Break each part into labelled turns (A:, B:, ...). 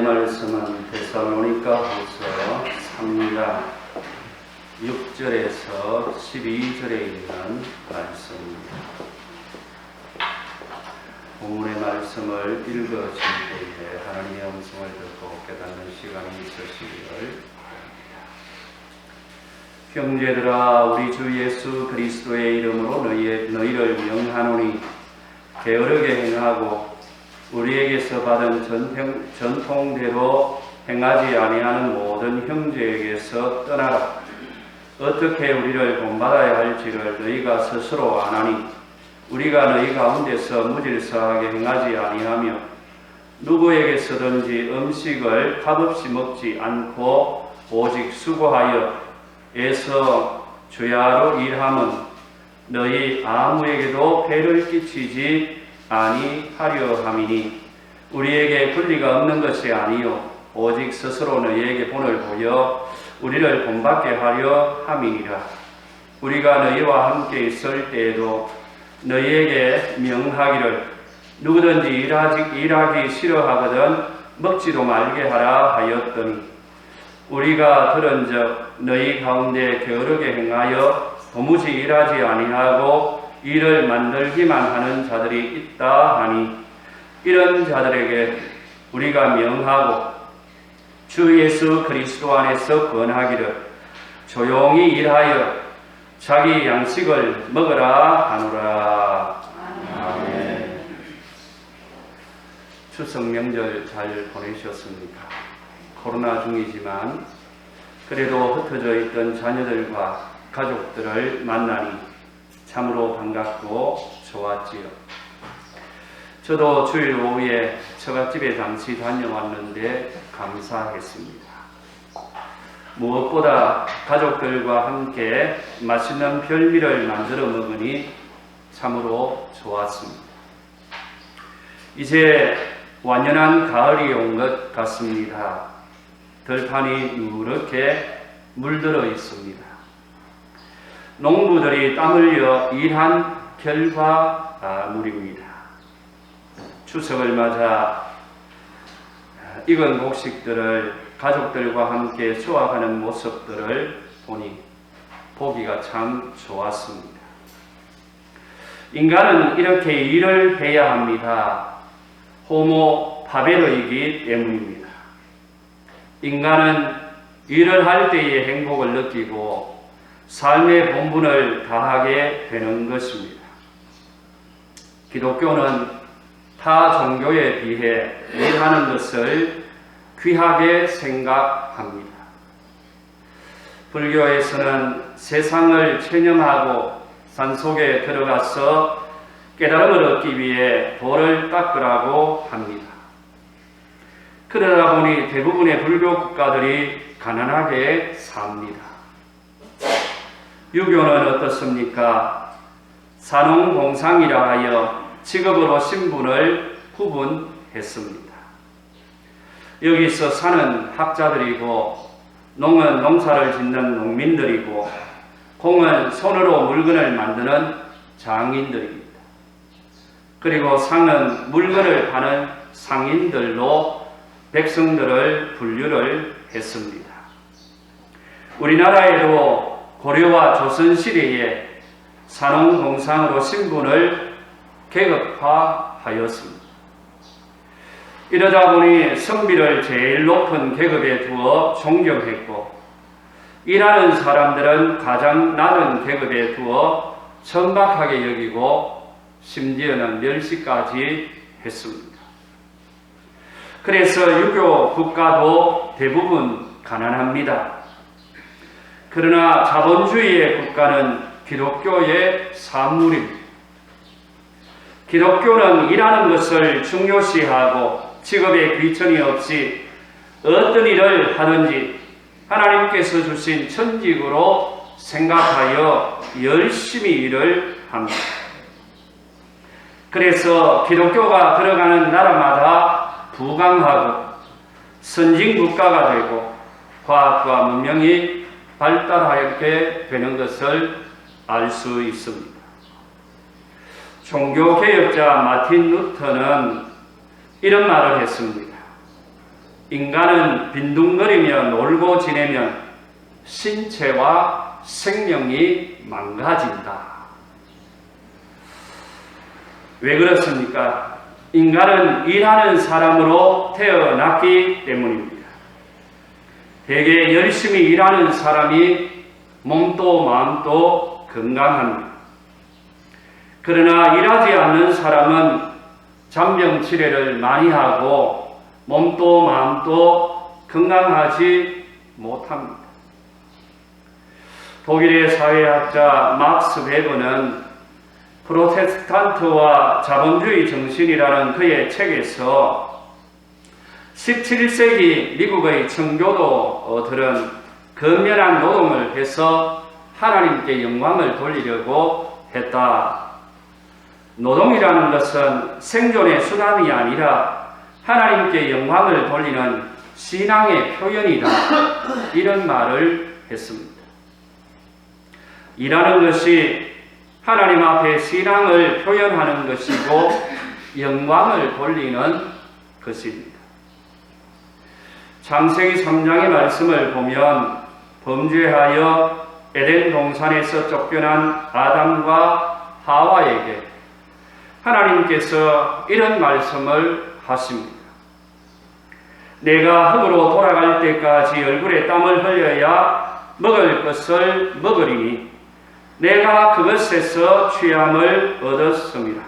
A: 말씀은 데살로니가후서 3장 6절에서 12절에 있는 말씀입니다. 본문의 말씀을 읽어줄 때에 하나님의 음성을 듣고 깨닫는 시간이 있으시기를. 형제들아, 우리 주 예수 그리스도의 이름으로 너희를 명하노니 게으르게 행하고 우리에게서 받은 전통대로 행하지 아니하는 모든 형제에게서 떠나라. 어떻게 우리를 본받아야 할지를 너희가 스스로 아나니 우리가 너희 가운데서 무질서하게 행하지 아니하며 누구에게서든지 음식을 값없이 먹지 않고 오직 수고하여 애써 주야로 일함은 너희 아무에게도 폐를 끼치지 아니하려 함이니 우리에게 분리가 없는 것이 아니요 오직 스스로 너희에게 본을 보여 우리를 본받게 하려 함이니라. 우리가 너희와 함께 있을 때에도 너희에게 명하기를 누구든지 일하기 싫어하거든 먹지도 말게 하라 하였더니 우리가 들은즉 너희 가운데 게으르게 행하여 도무지 일하지 아니하고 일을 만들기만 하는 자들이 있다 하니 이런 자들에게 우리가 명하고 주 예수 그리스도 안에서 권하기를 조용히 일하여 자기 양식을 먹으라 하노라. 아멘. 추석 명절 잘 보내셨습니까? 코로나 중이지만 그래도 흩어져 있던 자녀들과 가족들을 만나니 참으로 반갑고 좋았지요. 저도 주일 오후에 처갓집에 잠시 다녀왔는데 감사했습니다. 무엇보다 가족들과 함께 맛있는 별미를 만들어 먹으니 참으로 좋았습니다. 이제 완연한 가을이 온 것 같습니다. 들판이 누렇게 물들어 있습니다. 농부들이 땀 흘려 일한 결과물입니다. 추석을 맞아 익은 곡식들을 가족들과 함께 수확하는 모습들을 보니 보기가 참 좋았습니다. 인간은 이렇게 일을 해야 합니다. 호모 파베르이기 때문입니다. 인간은 일을 할 때의 행복을 느끼고 삶의 본분을 다하게 되는 것입니다. 기독교는 타 종교에 비해 일하는 것을 귀하게 생각합니다. 불교에서는 세상을 체념하고 산속에 들어가서 깨달음을 얻기 위해 돌을 닦으라고 합니다. 그러다 보니 대부분의 불교 국가들이 가난하게 삽니다. 유교는 어떻습니까? 산업공상이라 하여 직업으로 신분을 구분했습니다. 여기서 사는 학자들이고 농은 농사를 짓는 농민들이고 공은 손으로 물건을 만드는 장인들입니다. 그리고 상은 물건을 파는 상인들로 백성들을 분류를 했습니다. 우리나라에도 고려와 조선 시대에 산업공상으로 신분을 계급화하였습니다. 이러다 보니 성비를 제일 높은 계급에 두어 존경했고 일하는 사람들은 가장 낮은 계급에 두어 천박하게 여기고 심지어는 멸시까지 했습니다. 그래서 유교 국가도 대부분 가난합니다. 그러나 자본주의의 국가는 기독교의 산물입니다. 기독교는 일하는 것을 중요시하고 직업에 귀천이 없이 어떤 일을 하든지 하나님께서 주신 천직으로 생각하여 열심히 일을 합니다. 그래서 기독교가 들어가는 나라마다 부강하고 선진 국가가 되고 과학과 문명이 발달하게 되는 것을 알 수 있습니다. 종교개혁자 마틴 루터는 이런 말을 했습니다. 인간은 빈둥거리며 놀고 지내면 신체와 생명이 망가진다. 왜 그렇습니까? 인간은 일하는 사람으로 태어났기 때문입니다. 되게 열심히 일하는 사람이 몸도 마음도 건강합니다. 그러나 일하지 않는 사람은 잔병치레를 많이 하고 몸도 마음도 건강하지 못합니다. 독일의 사회학자 막스 베버는 프로테스탄트와 자본주의 정신이라는 그의 책에서 17세기 미국의 청교도들은 근면한 노동을 해서 하나님께 영광을 돌리려고 했다. 노동이라는 것은 생존의 수단이 아니라 하나님께 영광을 돌리는 신앙의 표현이다. 이런 말을 했습니다. 일하는 것이 하나님 앞에 신앙을 표현하는 것이고 영광을 돌리는 것입니다. 창세기 3장의 말씀을 보면 범죄하여 에덴 동산에서 쫓겨난 아담과 하와에게 하나님께서 이런 말씀을 하십니다. 내가 흙으로 돌아갈 때까지 얼굴에 땀을 흘려야 먹을 것을 먹으리니 내가 그것에서 취함을 얻었습니다.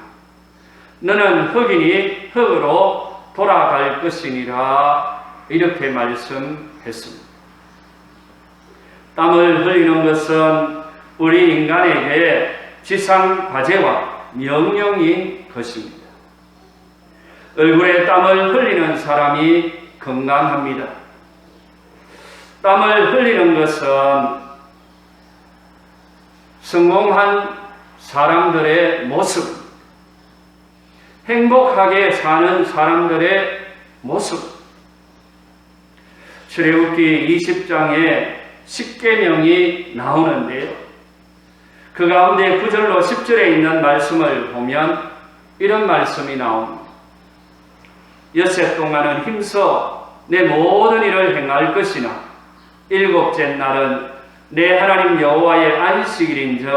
A: 너는 흙이니 흙으로 돌아갈 것이니라. 이렇게 말씀했습니다. 땀을 흘리는 것은 우리 인간에게 지상 과제와 명령인 것입니다. 얼굴에 땀을 흘리는 사람이 건강합니다. 땀을 흘리는 것은 성공한 사람들의 모습, 행복하게 사는 사람들의 모습. 출애굽기 20장에 10계명이 나오는데요. 그 가운데 9절로 10절에 있는 말씀을 보면 이런 말씀이 나옵니다. 엿새 동안은 힘써 내 모든 일을 행할 것이나 일곱째 날은 내 하나님 여호와의 안식일인즉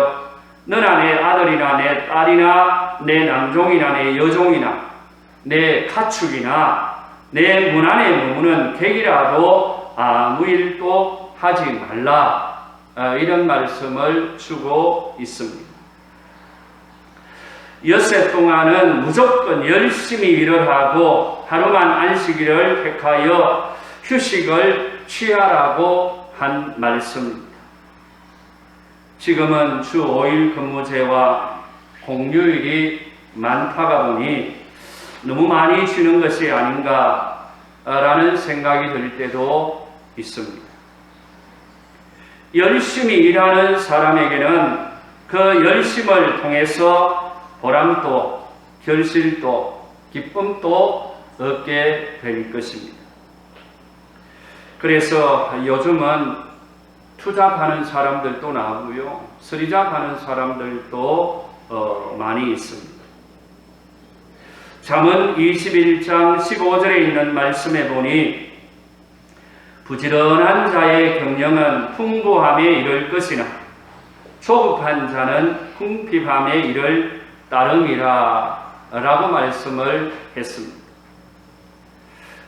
A: 너나 내 아들이나 내 딸이나 내 남종이나 내 여종이나 내 가축이나 내 문 안에 머무는 객이라도 아무 일도 하지 말라. 이런 말씀을 주고 있습니다. 엿새 동안은 무조건 열심히 일을 하고 하루만 안식일을 택하여 휴식을 취하라고 한 말씀입니다. 지금은 주 5일 근무제와 공휴일이 많다가 보니 너무 많이 쉬는 것이 아닌가라는 생각이 들 때도 있습니다. 열심히 일하는 사람에게는 그 열심을 통해서 보람도, 결실도, 기쁨도 얻게 될 것입니다. 그래서 요즘은 투잡하는 사람들도 나오고요, 서리잡하는 사람들도 많이 있습니다. 잠언 21장 15절에 있는 말씀에 보니 부지런한 자의 경영은 풍부함에 이를 것이나 조급한 자는 궁핍함에 이를 따름이라 라고 말씀을 했습니다.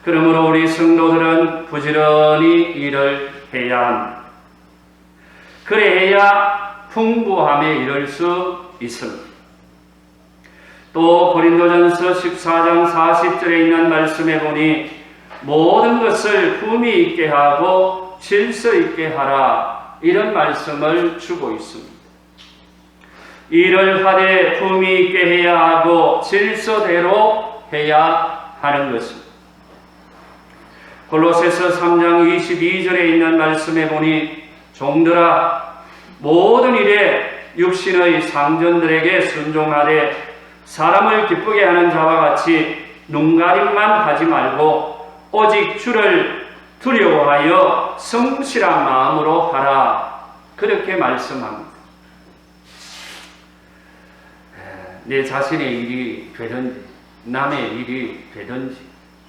A: 그러므로 우리 성도들은 부지런히 일을 해야 합니다. 그래야 풍부함에 이를 수 있습니다. 또 고린도전서 14장 40절에 있는 말씀에 보니 모든 것을 품위 있게 하고 질서 있게 하라, 이런 말씀을 주고 있습니다. 일을 하되 품위 있게 해야 하고 질서대로 해야 하는 것입니다. 골로새서 3장 22절에 있는 말씀에 보니 종들아 모든 일에 육신의 상전들에게 순종하되 사람을 기쁘게 하는 자와 같이 눈가림만 하지 말고 오직 주를 두려워하여 성실한 마음으로 하라, 그렇게 말씀합니다. 내 자신의 일이 되든지 남의 일이 되든지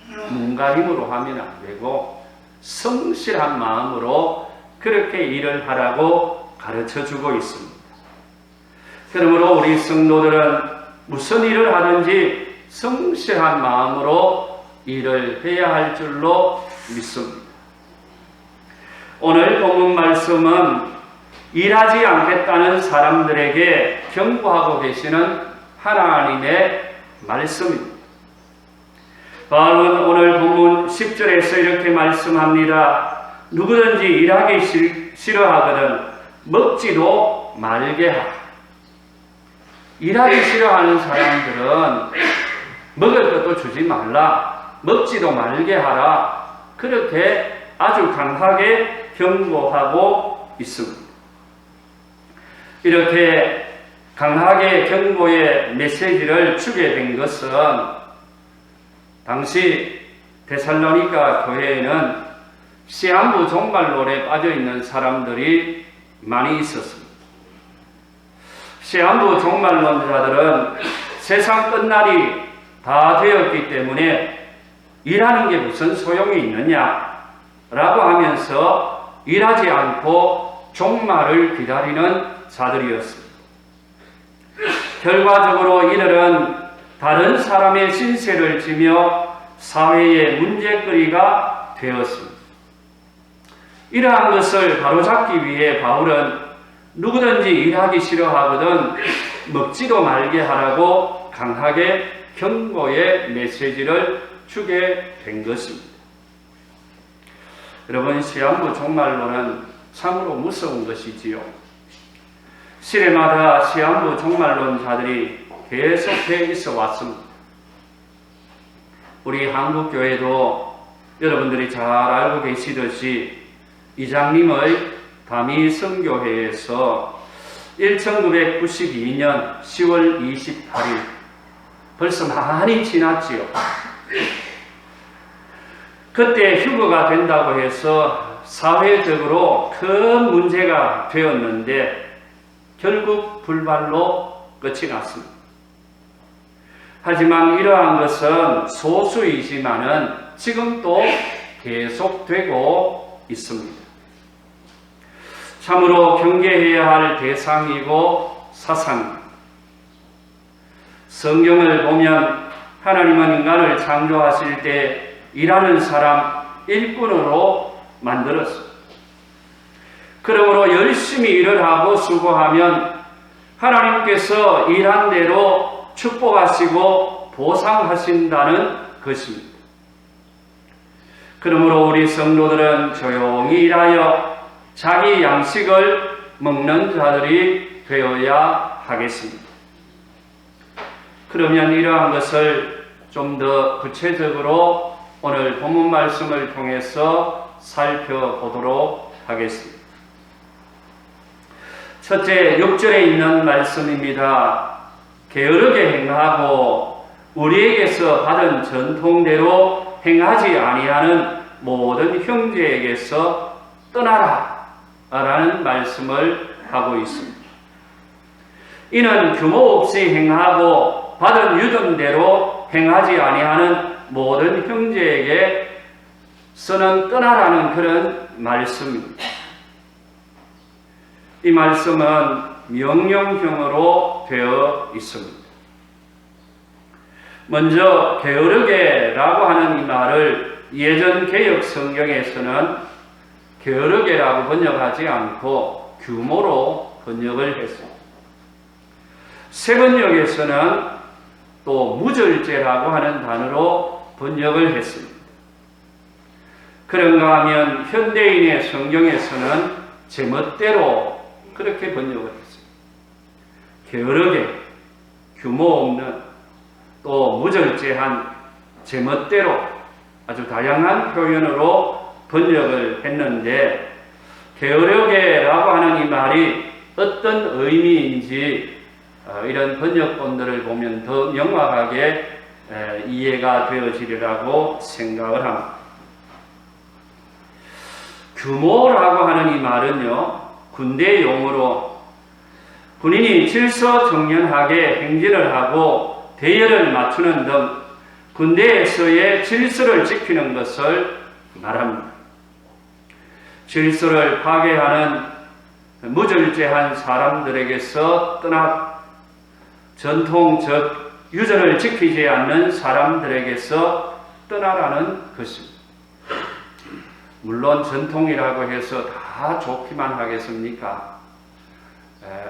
A: 눈가림으로 하면 안 되고 성실한 마음으로 그렇게 일을 하라고 가르쳐주고 있습니다. 그러므로 우리 성도들은 무슨 일을 하든지 성실한 마음으로 일을 해야 할 줄로 믿습니다. 오늘 본문 말씀은 일하지 않겠다는 사람들에게 경고하고 계시는 하나님의 말씀입니다. 바울은 오늘 본문 10절에서 이렇게 말씀합니다. 누구든지 일하기 싫어하거든 먹지도 말게 하라. 일하기 싫어하는 사람들은 먹을 것도 주지 말라, 먹지도 말게 하라, 그렇게 아주 강하게 경고하고 있습니다. 이렇게 강하게 경고의 메시지를 주게 된 것은 당시 데살로니가 교회에는 시한부 종말론에 빠져있는 사람들이 많이 있었습니다. 시한부 종말론자들은 세상 끝날이 다 되었기 때문에 일하는 게 무슨 소용이 있느냐라고 하면서 일하지 않고 종말을 기다리는 자들이었습니다. 결과적으로 이들은 다른 사람의 신세를 지며 사회의 문제거리가 되었습니다. 이러한 것을 바로잡기 위해 바울은 누구든지 일하기 싫어하거든 먹지도 말게 하라고 강하게 경고의 메시지를 주게 된 것입니다. 여러분, 시한부 종말론은 참으로 무서운 것이지요. 시대마다 시한부 종말론자들이 계속해 있어 왔습니다. 우리 한국교회도 여러분들이 잘 알고 계시듯이 이장님의 다미성교회에서 1992년 10월 28일 벌써 많이 지났지요. 그때 휴거가 된다고 해서 사회적으로 큰 문제가 되었는데 결국 불발로 끝이 났습니다. 하지만 이러한 것은 소수이지만은 지금도 계속되고 있습니다. 참으로 경계해야 할 대상이고 사상입니다. 성경을 보면 하나님은 인간을 창조하실 때 일하는 사람 일꾼으로 만들었습니다. 그러므로 열심히 일을 하고 수고하면 하나님께서 일한 대로 축복하시고 보상하신다는 것입니다. 그러므로 우리 성도들은 조용히 일하여 자기 양식을 먹는 자들이 되어야 하겠습니다. 그러면 이러한 것을 좀 더 구체적으로 오늘 본문 말씀을 통해서 살펴보도록 하겠습니다. 첫째, 6절에 있는 말씀입니다. 게으르게 행하고 우리에게서 받은 전통대로 행하지 아니하는 모든 형제에게서 떠나라 라는 말씀을 하고 있습니다. 이는 규모 없이 행하고 받은 유전대로 행하지 아니하는 모든 형제에게서는 떠나라는 그런 말씀입니다. 이 말씀은 명령형으로 되어 있습니다. 먼저 게으르게라고 하는 이 말을 예전 개역 성경에서는 게으르게라고 번역하지 않고 규모로 번역을 했습니다. 세번역에서는 또 무절제라고 하는 단어로 번역을 했습니다. 그런가 하면 현대인의 성경에서는 제멋대로 그렇게 번역을 했습니다. 게으르게, 규모 없는, 또 무절제한, 제멋대로 아주 다양한 표현으로 번역을 했는데 게으르게라고 하는 이 말이 어떤 의미인지 이런 번역본들을 보면 더 명확하게 이해가 되어지리라고 생각을 합니다. 규모라고 하는 이 말은요, 군대 용어로 군인이 질서정연하게 행진을 하고 대열을 맞추는 등 군대에서의 질서를 지키는 것을 말합니다. 질서를 파괴하는 무절제한 사람들에게서 떠나 전통적 유전을 지키지 않는 사람들에게서 떠나라는 것입니다. 물론 전통이라고 해서 다 좋기만 하겠습니까?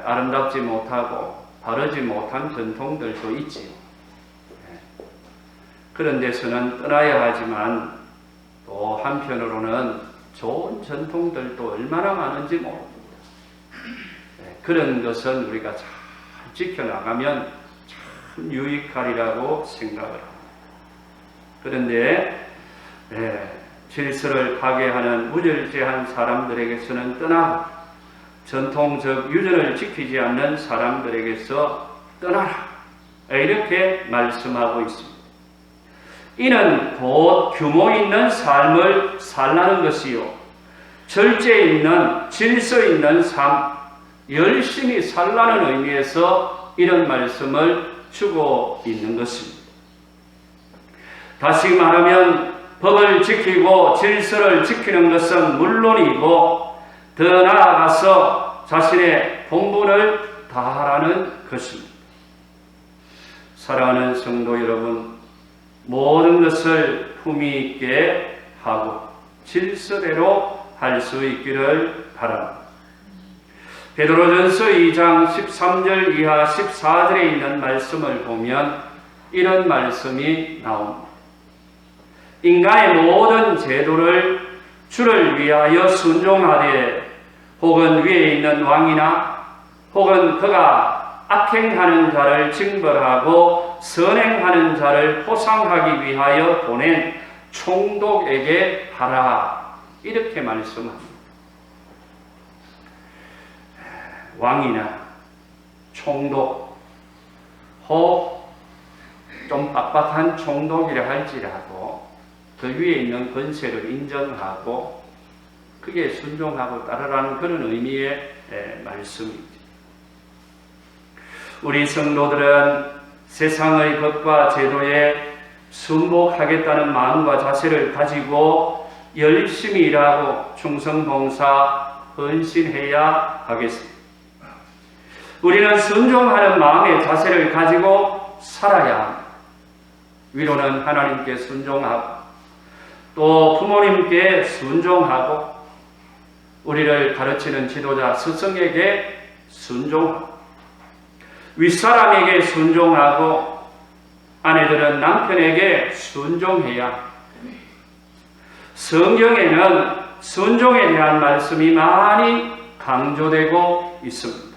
A: 아름답지 못하고 바르지 못한 전통들도 있지요. 그런 데서는 떠나야 하지만 또 한편으로는 좋은 전통들도 얼마나 많은지 모릅니다. 그런 것은 우리가 잘 지켜나가면 참 유익하리라고 생각을 합니다. 그런데 질서를 파괴하는 무절제한 사람들에게서는 떠나고 전통적 유전을 지키지 않는 사람들에게서 떠나라, 이렇게 말씀하고 있습니다. 이는 곧 규모 있는 삶을 살라는 것이요, 절제 있는 질서 있는 삶, 열심히 살라는 의미에서 이런 말씀을 주고 있는 것입니다. 다시 말하면 법을 지키고 질서를 지키는 것은 물론이고 더 나아가서 자신의 본분을 다하라는 것입니다. 사랑하는 성도 여러분, 모든 것을 품위 있게 하고 질서대로 할 수 있기를 바랍니다. 베드로전서 2장 13절 이하 14절에 있는 말씀을 보면 이런 말씀이 나옵니다. 인간의 모든 제도를 주를 위하여 순종하되 혹은 위에 있는 왕이나 혹은 그가 악행하는 자를 징벌하고 선행하는 자를 포상하기 위하여 보낸 총독에게 하라, 이렇게 말씀합니다. 왕이나 총독, 혹 좀 빡빡한 총독이라 할지라도 그 위에 있는 권세를 인정하고 그게 순종하고 따르라는 그런 의미의 말씀입니다. 우리 성도들은 세상의 법과 제도에 순복하겠다는 마음과 자세를 가지고 열심히 일하고 충성봉사 헌신해야 하겠습니다. 우리는 순종하는 마음의 자세를 가지고 살아야 합니다. 위로는 하나님께 순종하고 또 부모님께 순종하고 우리를 가르치는 지도자 스승에게 순종하고 윗사람에게 순종하고 아내들은 남편에게 순종해야. 성경에는 순종에 대한 말씀이 많이 강조되고 있습니다.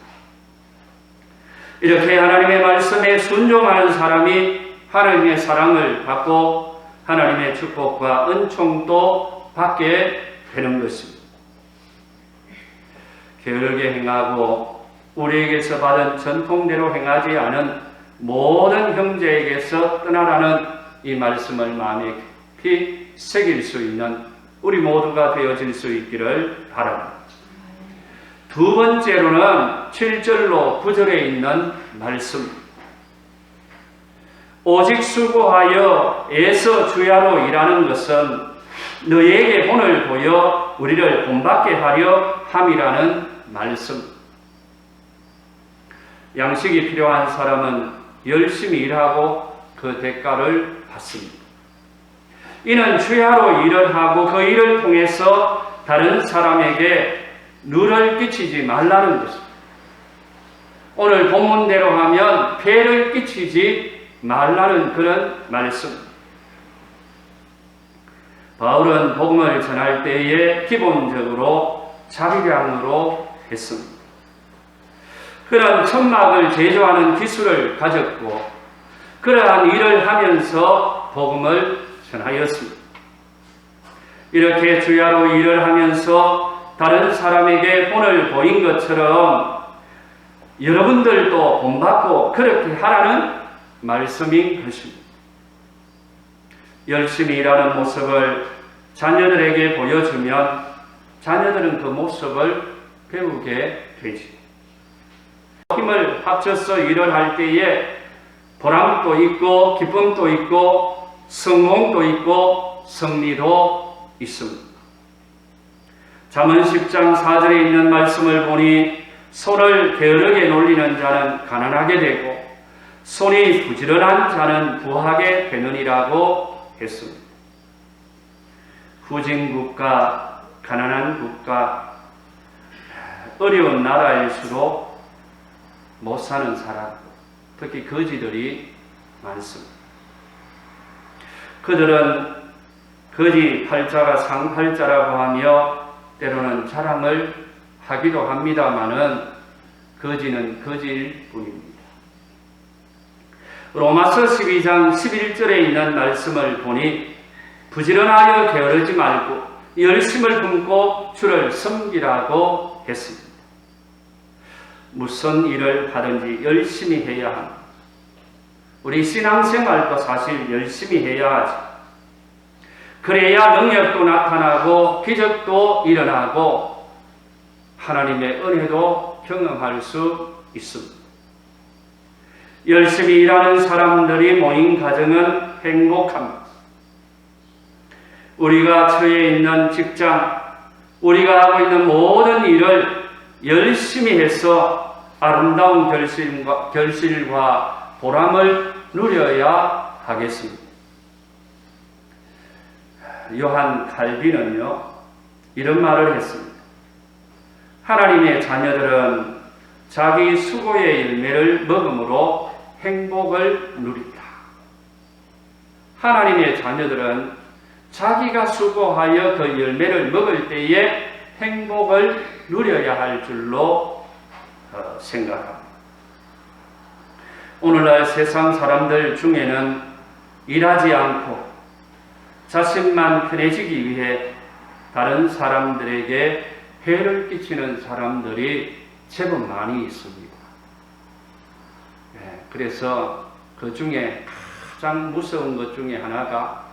A: 이렇게 하나님의 말씀에 순종하는 사람이 하나님의 사랑을 받고 하나님의 축복과 은총도 받게 되는 것입니다. 게으르게 행하고 우리에게서 받은 전통대로 행하지 않은 모든 형제에게서 떠나라는 이 말씀을 마음에 깊이 새길 수 있는 우리 모두가 되어질 수 있기를 바랍니다. 두 번째로는 7절로 9절에 있는 말씀. 오직 수고하여 애써 주야로 일하는 것은 너희에게 본을 보여 우리를 본받게 하려 함이라는 말씀. 양식이 필요한 사람은 열심히 일하고 그 대가를 받습니다. 이는 주야로 일을 하고 그 일을 통해서 다른 사람에게 누를 끼치지 말라는 것입니다. 오늘 본문대로 하면 폐를 끼치지 말라는 그런 말씀. 바울은 복음을 전할 때에 기본적으로 자비량으로 했습니다. 그런 천막을 제조하는 기술을 가졌고 그러한 일을 하면서 복음을 전하였습니다. 이렇게 주야로 일을 하면서 다른 사람에게 본을 보인 것처럼 여러분들도 본받고 그렇게 하라는 말씀인 것입니다. 열심히 일하는 모습을 자녀들에게 보여주면 자녀들은 그 모습을 배우게 되지. 힘을 합쳐서 일을 할 때에 보람도 있고 기쁨도 있고 성공도 있고 승리도 있습니다. 잠언 10장 4절에 있는 말씀을 보니 손을 게으르게 놀리는 자는 가난하게 되고 손이 부지런한 자는 부하게 되느니라고 했습니다. 후진국가, 가난한 국가, 어려운 나라일수록 못 사는 사람, 특히 거지들이 많습니다. 그들은 거지 팔자가 상팔자라고 하며 때로는 자랑을 하기도 합니다마는 거지는 거지일 뿐입니다. 로마서 12장 11절에 있는 말씀을 보니 부지런하여 게으르지 말고 열심을 품고 주를 섬기라고 했습니다. 무슨 일을 하든지 열심히 해야 합니다. 우리 신앙생활도 사실 열심히 해야 하죠. 그래야 능력도 나타나고 기적도 일어나고 하나님의 은혜도 경험할 수 있습니다. 열심히 일하는 사람들이 모인 가정은 행복합니다. 우리가 처해 있는 직장, 우리가 하고 있는 모든 일을 열심히 해서 아름다운 결실과 보람을 누려야 하겠습니다. 요한 칼빈은요, 이런 말을 했습니다. 하나님의 자녀들은 자기 수고의 열매를 먹음으로 행복을 누린다. 하나님의 자녀들은 자기가 수고하여 그 열매를 먹을 때에 행복을 누려야 할 줄로 생각합니다. 오늘날 세상 사람들 중에는 일하지 않고 자신만 편해지기 위해 다른 사람들에게 해를 끼치는 사람들이 제법 많이 있습니다. 그래서 그 중에 가장 무서운 것 중에 하나가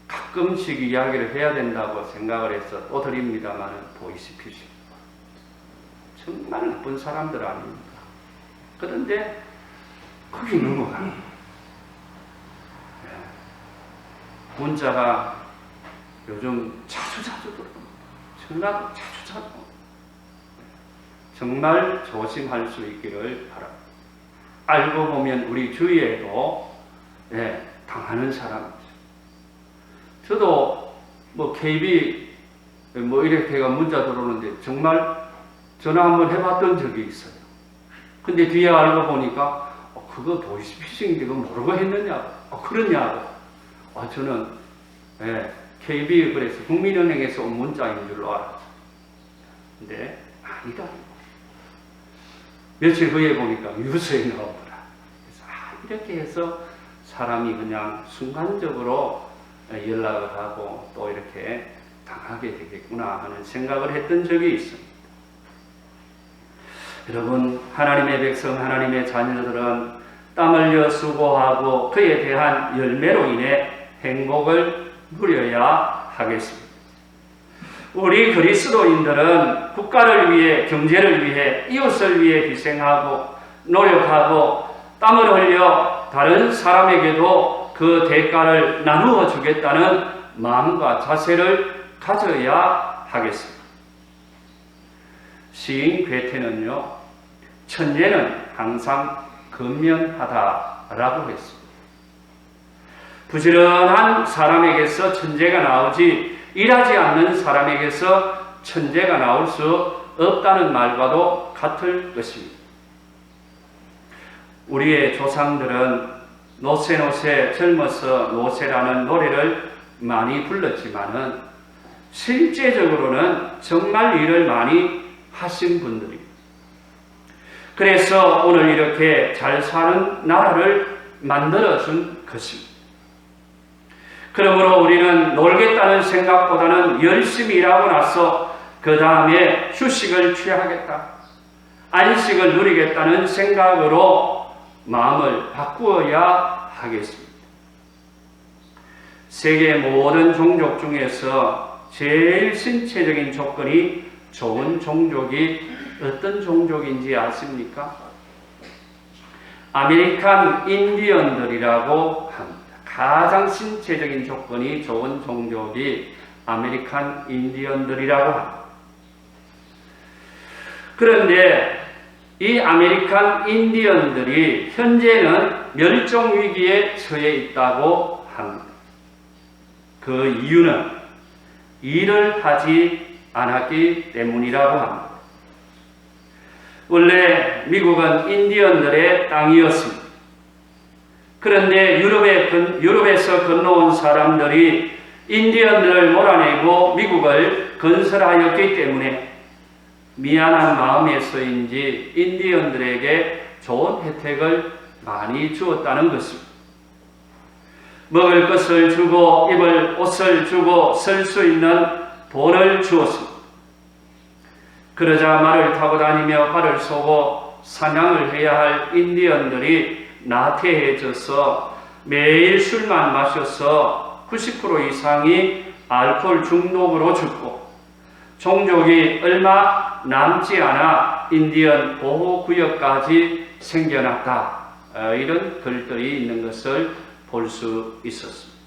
A: 가끔씩 이야기를 해야 된다고 생각을 해서 또 드립니다만 보이스피싱. 정말 나쁜 사람들 아닙니까? 그런데 거기 넘어갑니다. 문자가 요즘 자주 들어옵니다. 전화도 자주 정말 조심할 수 있기를 바랍니다. 알고 보면 우리 주위에도 당하는 사람이죠. 저도 KB 이렇게가 문자 들어오는데 정말 전화 한번 해봤던 적이 있어요. 근데 뒤에 알고 보니까 그거 보이스피싱인지 그거 모르고 했느냐고. 그러냐고. 저는 KB 그래서 국민은행에서 온 문자인 줄로 알았죠. 근데 아니다. 며칠 후에 보니까 뉴스에 나오더라. 그래서 이렇게 해서 사람이 그냥 순간적으로 연락을 하고 또 이렇게 당하게 되겠구나 하는 생각을 했던 적이 있습니다. 여러분, 하나님의 백성, 하나님의 자녀들은 땀 흘려 수고하고 그에 대한 열매로 인해 행복을 누려야 하겠습니다. 우리 그리스도인들은 국가를 위해, 경제를 위해, 이웃을 위해 희생하고 노력하고 땀을 흘려 다른 사람에게도 그 대가를 나누어 주겠다는 마음과 자세를 가져야 하겠습니다. 시인 괴테는요, 천재는 항상 근면하다라고 했습니다. 부지런한 사람에게서 천재가 나오지 일하지 않는 사람에게서 천재가 나올 수 없다는 말과도 같을 것입니다. 우리의 조상들은 노새노새 젊어서 노새라는 노래를 많이 불렀지만은 실제적으로는 정말 일을 많이 하신 분들입니다. 그래서 오늘 이렇게 잘 사는 나라를 만들어준 것입니다. 그러므로 우리는 놀겠다는 생각보다는 열심히 일하고 나서 그 다음에 휴식을 취하겠다, 안식을 누리겠다는 생각으로 마음을 바꾸어야 하겠습니다. 세계 모든 종족 중에서 제일 신체적인 조건이 좋은 종족이 어떤 종족인지 아십니까? 아메리칸 인디언들이라고 합니다. 가장 신체적인 조건이 좋은 종족이 아메리칸 인디언들이라고 합니다. 그런데 이 아메리칸 인디언들이 현재는 멸종 위기에 처해 있다고 합니다. 그 이유는 일을 하지 않았기 때문이라고 합니다. 원래 미국은 인디언들의 땅이었습니다. 그런데 유럽에서 건너온 사람들이 인디언들을 몰아내고 미국을 건설하였기 때문에 미안한 마음에서인지 인디언들에게 좋은 혜택을 많이 주었다는 것입니다. 먹을 것을 주고 입을 옷을 주고 설 수 있는 돈을 주었습니다. 그러자 말을 타고 다니며 발을 쏘고 사냥을 해야 할 인디언들이 나태해져서 매일 술만 마셔서 90% 이상이 알코올 중독으로 죽고 종족이 얼마 남지 않아 인디언 보호구역까지 생겨났다. 이런 글들이 있는 것을 볼 수 있었습니다.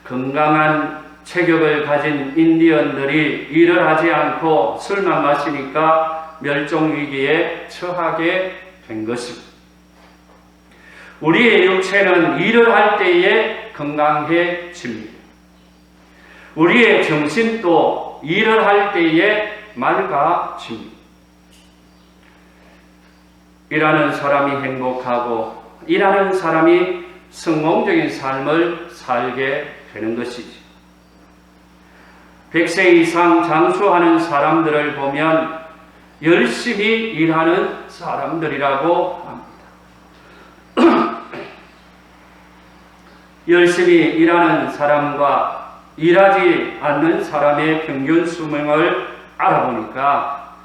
A: 건강한 체격을 가진 인디언들이 일을 하지 않고 술만 마시니까 멸종위기에 처하게 된 것입니다. 우리의 육체는 일을 할 때에 건강해집니다. 우리의 정신도 일을 할 때에 맑아집니다. 일하는 사람이 행복하고 일하는 사람이 성공적인 삶을 살게 되는 것이지. 100세 이상 장수하는 사람들을 보면 열심히 일하는 사람들이라고 합니다. 열심히 일하는 사람과 일하지 않는 사람의 평균 수명을 알아보니까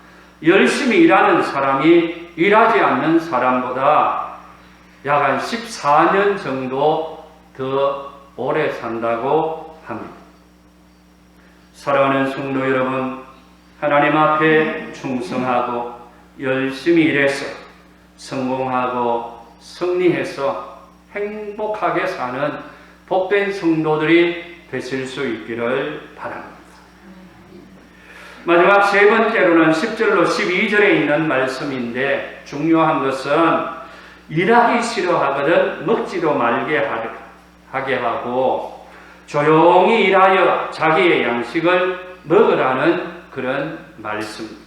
A: 열심히 일하는 사람이 일하지 않는 사람보다 약 한 14년 정도 더 오래 산다고 합니다. 사랑하는 성도 여러분, 하나님 앞에 충성하고 열심히 일해서 성공하고 승리해서 행복하게 사는 복된 성도들이 되실 수 있기를 바랍니다. 마지막 세 번째로는 10절로 12절에 있는 말씀인데 중요한 것은 일하기 싫어하거든 먹지도 말게 하게 하고 조용히 일하여 자기의 양식을 먹으라는 그런 말씀입니다.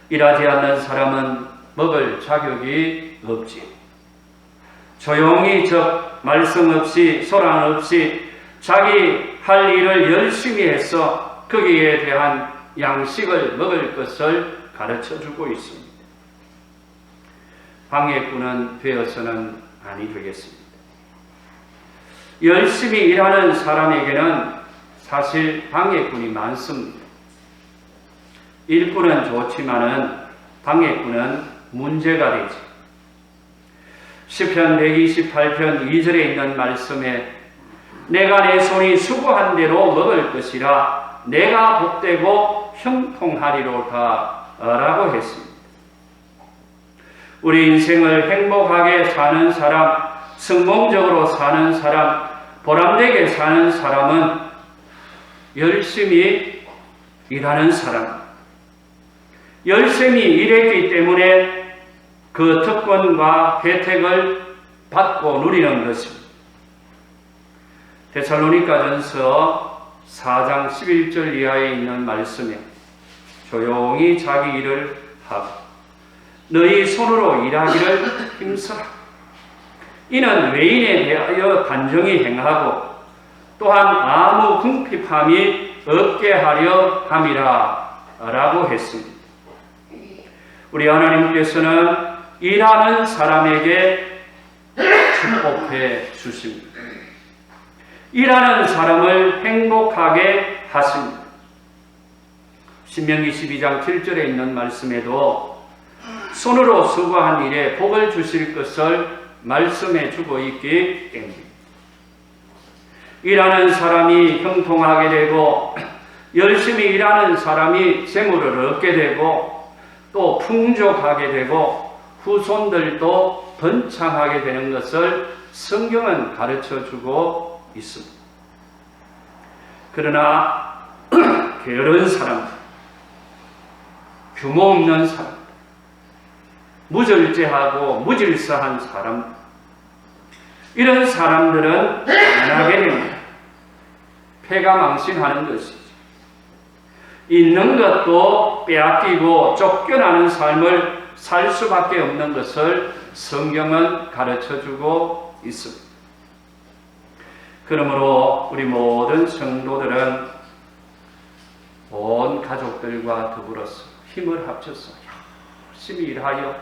A: 일하지 않는 사람은 먹을 자격이 없지. 조용히 말씀 없이 소란 없이 자기 할 일을 열심히 해서 거기에 대한 양식을 먹을 것을 가르쳐주고 있습니다. 방해꾼은 되어서는 아니 되겠습니다. 열심히 일하는 사람에게는 사실 방해꾼이 많습니다. 일꾼은 좋지만은 방해꾼은 문제가 되지. 시편 128편 2절에 있는 말씀에 내가 내 손이 수고한 대로 먹을 것이라 내가 복되고 형통하리로다 라고 했습니다. 우리 인생을 행복하게 사는 사람, 성공적으로 사는 사람, 보람되게 사는 사람은 열심히 일하는 사람, 열심히 일했기 때문에 그 특권과 혜택을 받고 누리는 것입니다. 데살로니가전서 4장 11절 이하에 있는 말씀에 조용히 자기 일을 하고 너희 손으로 일하기를 힘써라. 이는 외인에 대하여 단정히 행하고 또한 아무 궁핍함이 없게 하려 함이라 라고 했습니다. 우리 하나님께서는 일하는 사람에게 축복해 주십니다. 일하는 사람을 행복하게 하십니다. 신명기 12장 7절에 있는 말씀에도 손으로 수고한 일에 복을 주실 것을 말씀해 주고 있기 때문입니다. 일하는 사람이 형통하게 되고 열심히 일하는 사람이 재물을 얻게 되고 또 풍족하게 되고 후손들도 번창하게 되는 것을 성경은 가르쳐주고 있습니다. 그러나 게으른 사람, 규모 없는 사람, 무절제하고 무질서한 사람, 이런 사람들은 만나게 됩니다. 패가 망신하는 것이죠. 있는 것도 빼앗기고 쫓겨나는 삶을 살 수밖에 없는 것을 성경은 가르쳐주고 있습니다. 그러므로 우리 모든 성도들은 온 가족들과 더불어서 힘을 합쳐서 열심히 일하여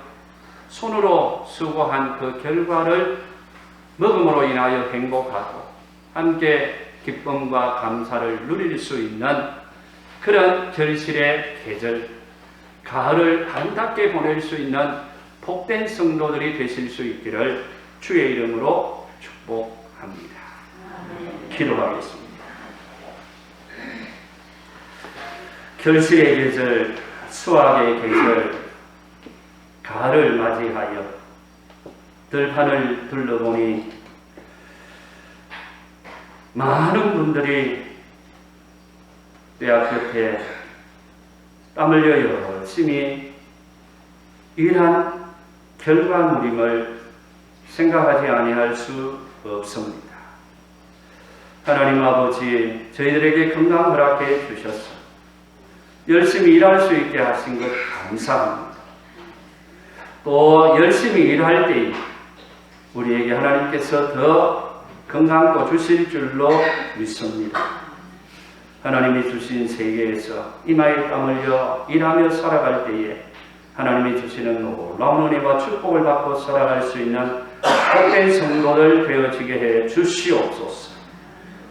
A: 손으로 수고한 그 결과를 먹음으로 인하여 행복하고 함께 기쁨과 감사를 누릴 수 있는 그런 결실의 계절, 가을을 아름답게 보낼 수 있는 복된 성도들이 되실 수 있기를 주의 이름으로 축복합니다. 기도하겠습니다. 결실의 계절, 수확의 계절, 가을을 맞이하여 들판을 둘러보니 많은 분들이 뼈 끝에 땀 흘려 열심히 일한 결과물임을 생각하지 아니할 수 없습니다. 하나님 아버지, 저희들에게 건강 허락해 주셔서 열심히 일할 수 있게 하신 것 감사합니다. 또 열심히 일할 때 우리에게 하나님께서 더 건강도 주실 줄로 믿습니다. 하나님이 주신 세계에서 이마에 땀 흘려 일하며 살아갈 때에 하나님이 주시는 놀라운 은혜와 축복을 받고 살아갈 수 있는 복된 성도들 되어지게 해 주시옵소서.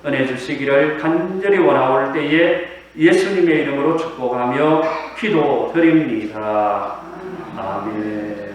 A: 은혜 주시기를 간절히 원하올 때에 예수님의 이름으로 축복하며 기도드립니다. 아멘.